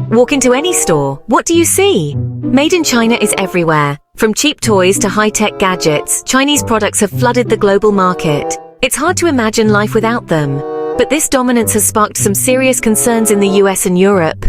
Walk into any store, what do you see? Made in China is everywhere. From cheap toys to high-tech gadgets, Chinese products have flooded the global market. It's hard to imagine life without them. But this dominance has sparked some serious concerns in the US and Europe.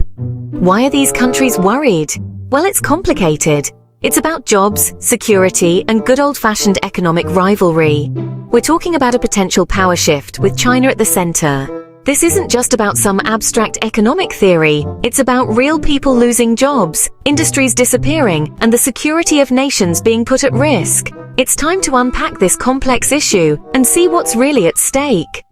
Why are these countries worried? Well, it's complicated. It's about jobs, security, and good old-fashioned economic rivalry. We're talking about a potential power shift with China at the center. This isn't just about some abstract economic theory. It's about real people losing jobs, industries disappearing, and the security of nations being put at risk. It's time to unpack this complex issue and see what's really at stake.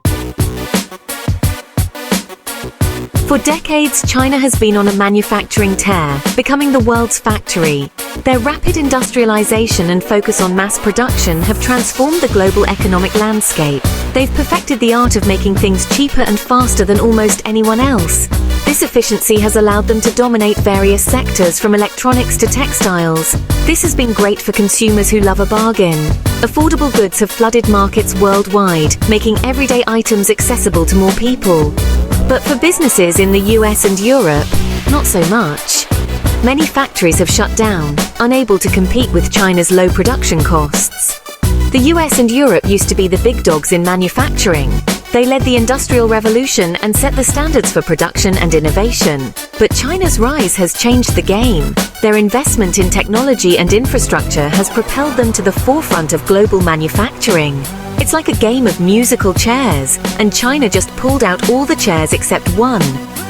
For decades, China has been on a manufacturing tear, becoming the world's factory. Their rapid industrialization and focus on mass production have transformed the global economic landscape. They've perfected the art of making things cheaper and faster than almost anyone else. This efficiency has allowed them to dominate various sectors from electronics to textiles. This has been great for consumers who love a bargain. Affordable goods have flooded markets worldwide, making everyday items accessible to more people. But for businesses in the US and Europe, not so much. Many factories have shut down, unable to compete with China's low production costs. The US and Europe used to be the big dogs in manufacturing. They led the Industrial Revolution and set the standards for production and innovation. But China's rise has changed the game. Their investment in technology and infrastructure has propelled them to the forefront of global manufacturing. It's like a game of musical chairs, and China just pulled out all the chairs except one.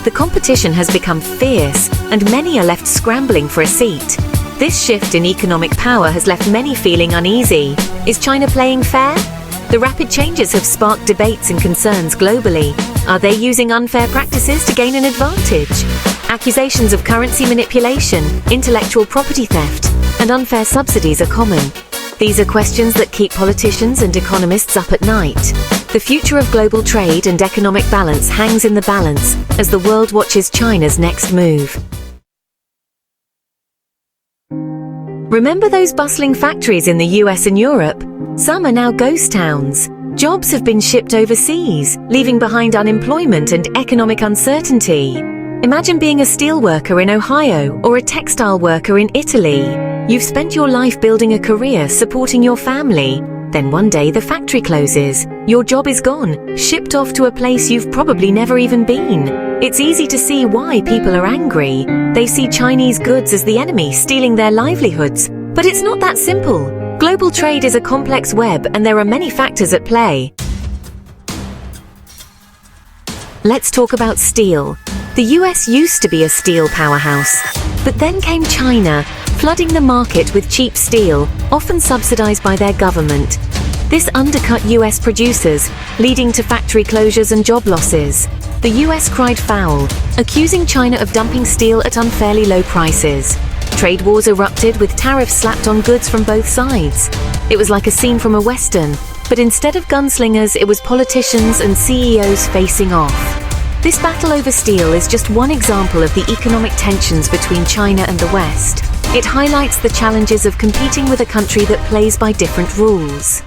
The competition has become fierce, and many are left scrambling for a seat. This shift in economic power has left many feeling uneasy. Is China playing fair? The rapid changes have sparked debates and concerns globally. Are they using unfair practices to gain an advantage? Accusations of currency manipulation, intellectual property theft, and unfair subsidies are common. These are questions that keep politicians and economists up at night. The future of global trade and economic balance hangs in the balance as the world watches China's next move. Remember those bustling factories in the US and Europe? Some are now ghost towns. Jobs have been shipped overseas, leaving behind unemployment and economic uncertainty. Imagine being a steel worker in Ohio or a textile worker in Italy. You've spent your life building a career, supporting your family. Then one day the factory closes. Your job is gone, shipped off to a place you've probably never even been. It's easy to see why people are angry. They see Chinese goods as the enemy, stealing their livelihoods. But it's not that simple. Global trade is a complex web, and there are many factors at play. Let's talk about steel. The US used to be a steel powerhouse, but then came China, flooding the market with cheap steel, often subsidized by their government. This undercut US producers, leading to factory closures and job losses. The US cried foul, accusing China of dumping steel at unfairly low prices. Trade wars erupted with tariffs slapped on goods from both sides. It was like a scene from a Western, but instead of gunslingers, it was politicians and CEOs facing off. This battle over steel is just one example of the economic tensions between China and the West. It highlights the challenges of competing with a country that plays by different rules.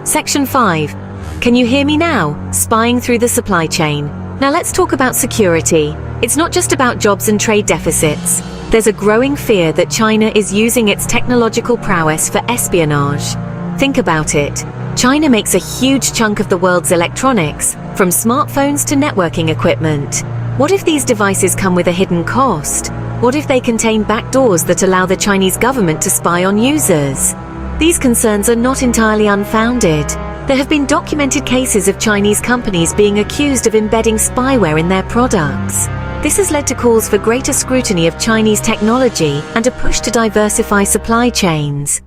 Section 5. Can you hear me now? Spying through the supply chain. Now let's talk about security. It's not just about jobs and trade deficits. There's a growing fear that China is using its technological prowess for espionage. Think about it. China makes a huge chunk of the world's electronics, from smartphones to networking equipment. What if these devices come with a hidden cost? What if they contain backdoors that allow the Chinese government to spy on users? These concerns are not entirely unfounded. There have been documented cases of Chinese companies being accused of embedding spyware in their products. This has led to calls for greater scrutiny of Chinese technology and a push to diversify supply chains.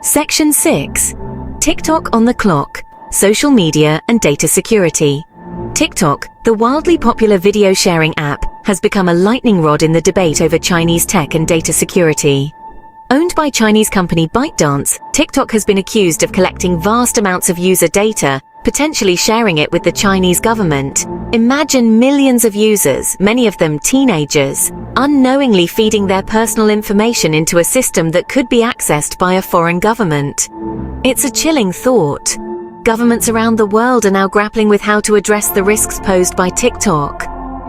Section 6. TikTok on the clock, social media and data security. TikTok, the wildly popular video sharing app, has become a lightning rod in the debate over Chinese tech and data security. Owned by Chinese company ByteDance, TikTok has been accused of collecting vast amounts of user data, potentially sharing it with the Chinese government. Imagine millions of users, many of them teenagers, unknowingly feeding their personal information into a system that could be accessed by a foreign government. It's a chilling thought. Governments around the world are now grappling with how to address the risks posed by TikTok.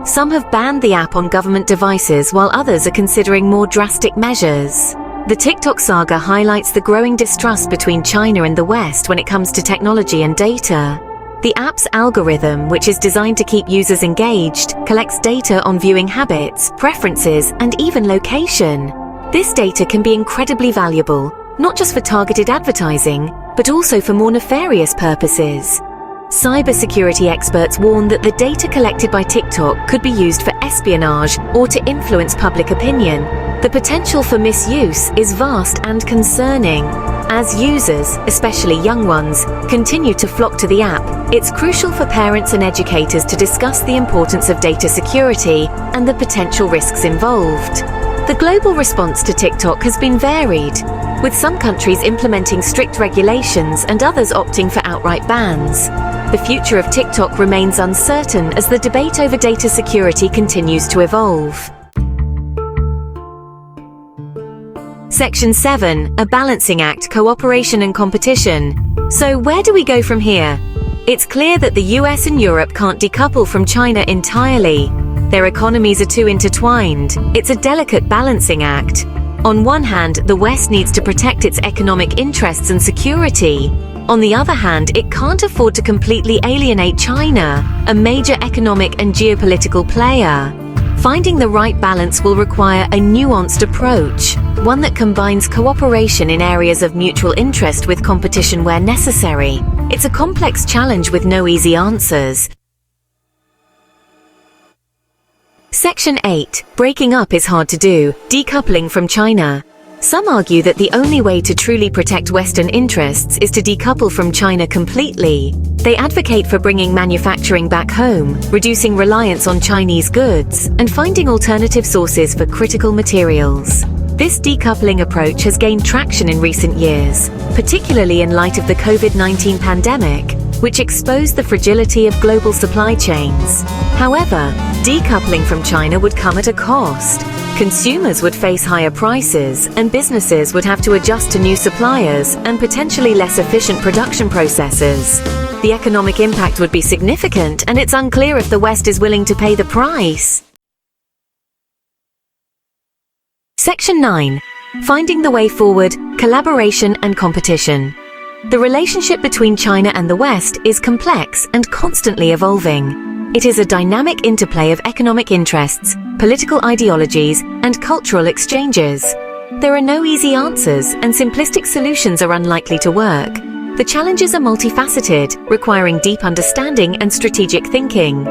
Some have banned the app on government devices, while others are considering more drastic measures. The TikTok saga highlights the growing distrust between China and the West when it comes to technology and data. The app's algorithm, which is designed to keep users engaged, collects data on viewing habits, preferences, and even location. This data can be incredibly valuable, not just for targeted advertising, but also for more nefarious purposes. Cybersecurity experts warn that the data collected by TikTok could be used for espionage or to influence public opinion. The potential for misuse is vast and concerning. As users, especially young ones, continue to flock to the app, it's crucial for parents and educators to discuss the importance of data security and the potential risks involved. The global response to TikTok has been varied, with some countries implementing strict regulations and others opting for outright bans. The future of TikTok remains uncertain as the debate over data security continues to evolve. Section 7. A balancing act, cooperation and competition. So where do we go from here? It's clear that the US and Europe can't decouple from China entirely. Their economies are too intertwined. It's a delicate balancing act. On one hand, the West needs to protect its economic interests and security. On the other hand, it can't afford to completely alienate China, a major economic and geopolitical player. Finding the right balance will require a nuanced approach, one that combines cooperation in areas of mutual interest with competition where necessary. It's a complex challenge with no easy answers. Section 8. Breaking up is hard to do. Decoupling from China. Some argue that the only way to truly protect Western interests is to decouple from China completely. They advocate for bringing manufacturing back home, reducing reliance on Chinese goods, and finding alternative sources for critical materials. This decoupling approach has gained traction in recent years, particularly in light of the COVID-19 pandemic, which exposed the fragility of global supply chains. However, decoupling from China would come at a cost. Consumers would face higher prices, and businesses would have to adjust to new suppliers and potentially less efficient production processes. The economic impact would be significant, and it's unclear if the West is willing to pay the price. Section 9. Finding the way forward, collaboration and competition. The relationship between China and the West is complex and constantly evolving. It is a dynamic interplay of economic interests, political ideologies, and cultural exchanges. There are no easy answers, and simplistic solutions are unlikely to work. The challenges are multifaceted, requiring deep understanding and strategic thinking.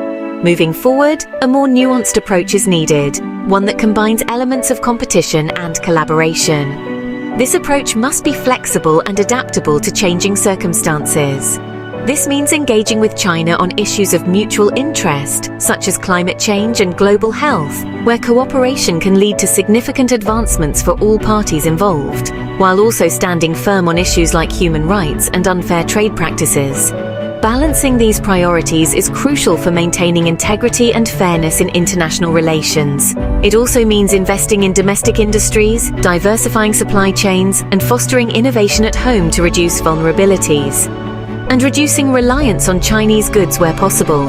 Moving forward, a more nuanced approach is needed, one that combines elements of competition and collaboration. This approach must be flexible and adaptable to changing circumstances. This means engaging with China on issues of mutual interest, such as climate change and global health, where cooperation can lead to significant advancements for all parties involved, while also standing firm on issues like human rights and unfair trade practices. Balancing these priorities is crucial for maintaining integrity and fairness in international relations. It also means investing in domestic industries, diversifying supply chains, and fostering innovation at home to reduce vulnerabilities, and reducing reliance on Chinese goods where possible.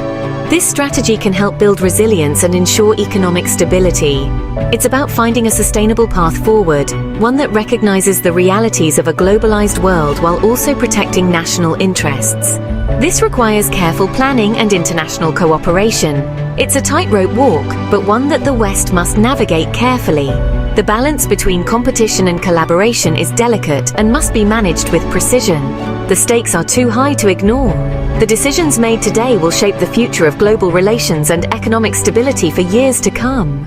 This strategy can help build resilience and ensure economic stability. It's about finding a sustainable path forward, one that recognizes the realities of a globalized world while also protecting national interests. This requires careful planning and international cooperation. It's a tightrope walk, but one that the West must navigate carefully. The balance between competition and collaboration is delicate and must be managed with precision. The stakes are too high to ignore. The decisions made today will shape the future of global relations and economic stability for years to come.